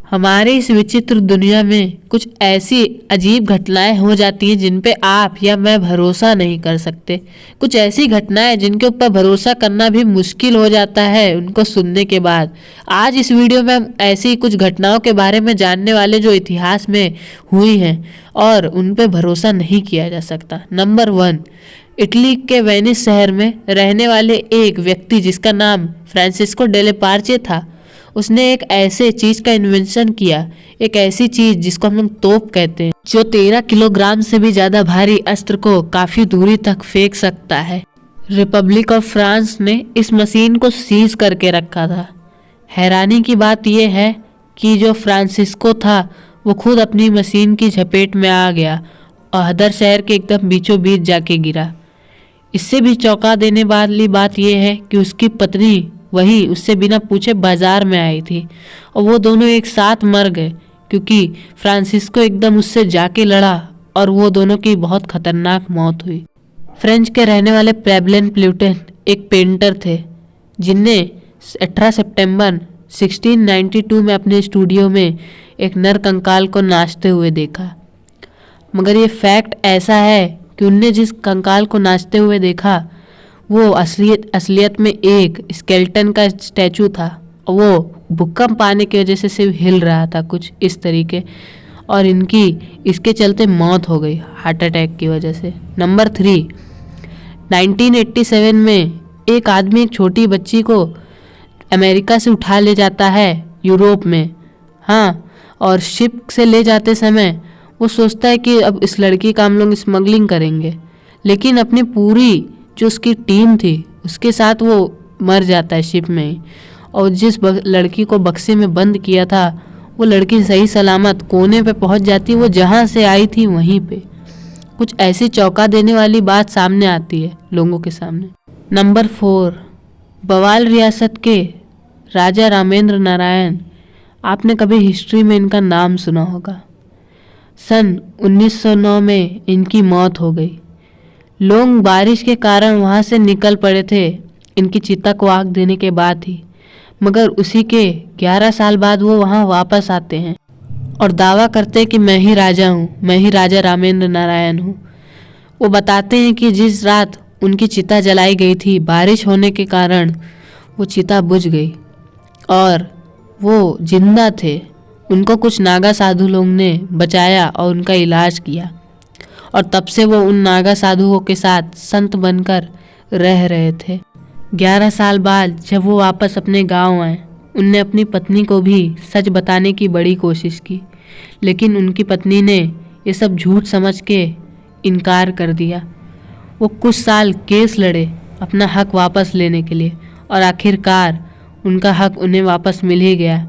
हमारे इस विचित्र दुनिया में कुछ ऐसी अजीब घटनाएं हो जाती हैं जिन पे आप या मैं भरोसा नहीं कर सकते। कुछ ऐसी घटनाएं जिनके ऊपर भरोसा करना भी मुश्किल हो जाता है उनको सुनने के बाद। आज इस वीडियो में हम ऐसी कुछ घटनाओं के बारे में जानने वाले जो इतिहास में हुई हैं और उन पे भरोसा नहीं किया जा सकता। नंबर 1, इटली के वेनिस शहर में रहने वाले एक व्यक्ति जिसका नाम फ्रांसिस्को डेले पार्चे था। उसने एक ऐसे चीज का इन्वेंशन किया, एक ऐसी चीज जिसको हम लोग तोप कहते हैं, जो 13 किलोग्राम से भी ज्यादा भारी अस्त्र को काफी दूरी तक फेंक सकता है। रिपब्लिक ऑफ फ्रांस ने इस मशीन को सीज करके रखा था। हैरानी की बात यह है कि जो फ्रांसिस्को था वो खुद अपनी मशीन की झपेट में आ गया और हदर शहर के एकदम बीचों बीच जाके गिरा। इससे भी चौंका देने वाली बात यह है कि उसकी पत्नी वही उससे बिना पूछे बाजार में आई थी और वो दोनों एक साथ मर गए क्योंकि फ्रांसिस्को एकदम उससे जाके लड़ा और वो दोनों की बहुत खतरनाक मौत हुई। फ्रेंच के रहने वाले पैब्लो प्लूटन एक पेंटर थे जिनने 18 सितंबर 1692 में अपने स्टूडियो में एक नर कंकाल को नाचते हुए देखा। मगर ये फैक्ट ऐसा है कि उनने जिस कंकाल को नाचते हुए देखा वो असलियत में एक स्केलेटन का स्टैचू था और वो भूकंप आने की वजह से सिर्फ हिल रहा था कुछ इस तरीके, और इनकी इसके चलते मौत हो गई हार्ट अटैक की वजह से। नंबर 3, 1987 में एक आदमी एक छोटी बच्ची को अमेरिका से उठा ले जाता है यूरोप में। हाँ, और शिप से ले जाते समय वो सोचता है कि अब इस लड़की का हम लोग स्मगलिंग करेंगे, लेकिन अपनी पूरी जो उसकी टीम थी उसके साथ वो मर जाता है शिप में ही। और जिस लड़की को बक्से में बंद किया था वो लड़की सही सलामत कोने पे पहुंच जाती है, वो जहाँ से आई थी वहीं पे। कुछ ऐसी चौंका देने वाली बात सामने आती है लोगों के सामने। नंबर 4, बवाल रियासत के राजा रामेंद्र नारायण। आपने कभी हिस्ट्री में इनका नाम सुना होगा। सन 1909 में इनकी मौत हो गई। लोग बारिश के कारण वहाँ से निकल पड़े थे इनकी चिता को आग देने के बाद ही, मगर उसी के 11 साल बाद वो वहाँ वापस आते हैं और दावा करते हैं कि मैं ही राजा हूँ, मैं ही राजा रामेंद्र नारायण हूँ। वो बताते हैं कि जिस रात उनकी चिता जलाई गई थी बारिश होने के कारण वो चिता बुझ गई और वो जिंदा थे। उनको कुछ नागा साधु लोग ने बचाया और उनका इलाज किया और तब से वो उन नागा साधुओं के साथ संत बनकर रह रहे थे। 11 साल बाद जब वो वापस अपने गांव आए, उनने अपनी पत्नी को भी सच बताने की बड़ी कोशिश की, लेकिन उनकी पत्नी ने ये सब झूठ समझ के इनकार कर दिया। वो कुछ साल केस लड़े अपना हक वापस लेने के लिए और आखिरकार उनका हक उन्हें वापस मिल ही गया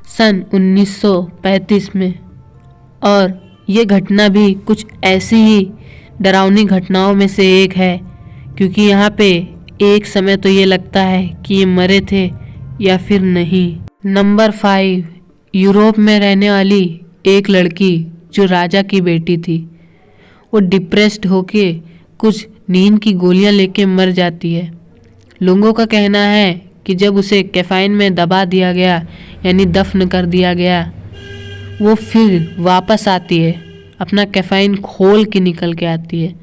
सन 1935 में। और ये घटना भी कुछ ऐसी ही डरावनी घटनाओं में से एक है क्योंकि यहाँ पे एक समय तो ये लगता है कि ये मरे थे या फिर नहीं। नंबर 5, यूरोप में रहने वाली एक लड़की जो राजा की बेटी थी। वो डिप्रेस्ड होके कुछ नींद की गोलियां लेके मर जाती है। लोगों का कहना है कि जब उसे कैफाइन में दबा दिया गया यानी दफन कर दिया गया, वो फिर वापस आती है, अपना कैफाइन खोल के निकल के आती है।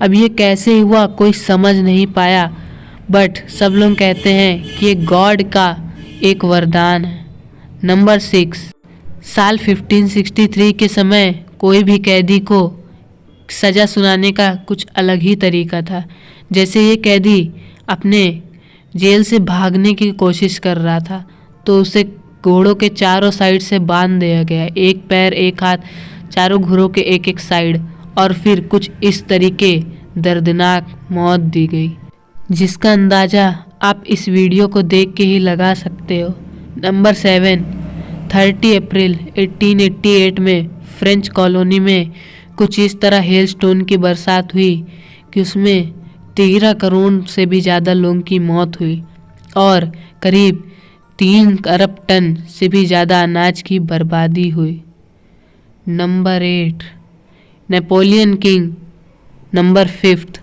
अब ये कैसे हुआ कोई समझ नहीं पाया, बट सब लोग कहते हैं कि ये गॉड का एक वरदान है। नंबर 6, साल 1563 के समय कोई भी कैदी को सज़ा सुनाने का कुछ अलग ही तरीका था। जैसे ये कैदी अपने जेल से भागने की कोशिश कर रहा था तो उसे घोड़ों के चारों साइड से बांध दिया गया, एक पैर एक हाथ चारों घोड़ों के एक एक साइड, और फिर कुछ इस तरीके दर्दनाक मौत दी गई जिसका अंदाज़ा आप इस वीडियो को देख के ही लगा सकते हो। नंबर 7, 30 अप्रैल 1888 में फ्रेंच कॉलोनी में कुछ इस तरह हेलस्टोन की बरसात हुई कि उसमें 13 करोड़ से भी ज़्यादा लोगों की मौत हुई और करीब 3 अरब टन से भी ज़्यादा अनाज की बर्बादी हुई। नंबर 8, नेपोलियन किंग नंबर 5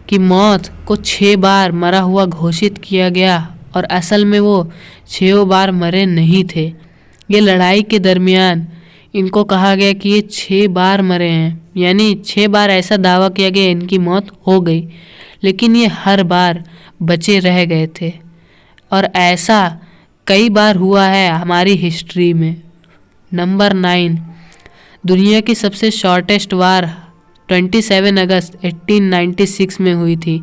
की मौत को 6 बार मरा हुआ घोषित किया गया और असल में वो 6 बार मरे नहीं थे। ये लड़ाई के दरमियान इनको कहा गया कि ये 6 बार मरे हैं, यानी 6 बार ऐसा दावा किया गया इनकी मौत हो गई, लेकिन ये हर बार बचे रह गए थे। और ऐसा कई बार हुआ है हमारी हिस्ट्री में। नंबर 9, दुनिया की सबसे शॉर्टेस्ट वार 27 अगस्त 1896 में हुई थी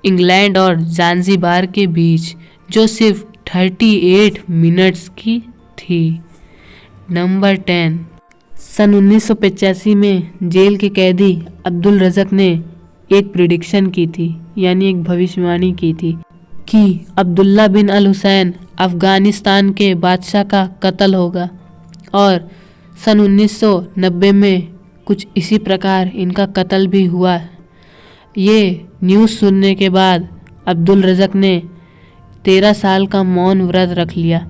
इंग्लैंड और ज़ांज़ीबार के बीच, जो सिर्फ 38 मिनट्स की थी। नंबर 10, सन 1985 में जेल के कैदी अब्दुल रज़क ने एक प्रिडिक्शन की थी, यानी एक भविष्यवाणी की थी कि अब्दुल्ला बिन अल हुसैन अफ़गानिस्तान के बादशाह का कत्ल होगा। और सन 1990 में कुछ इसी प्रकार इनका कत्ल भी हुआ। ये न्यूज़ सुनने के बाद अब्दुल रज़क ने 13 साल का मौन व्रत रख लिया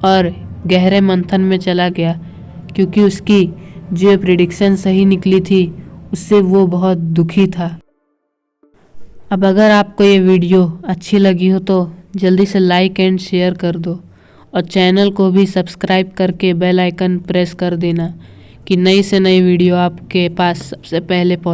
और गहरे मंथन में चला गया, क्योंकि उसकी जो प्रिडिक्शन सही निकली थी उससे वो बहुत दुखी था। अब अगर आपको ये वीडियो अच्छी लगी हो तो जल्दी से लाइक एंड शेयर कर दो और चैनल को भी सब्सक्राइब करके बेल आइकन प्रेस कर देना कि नई से नई वीडियो आपके पास सबसे पहले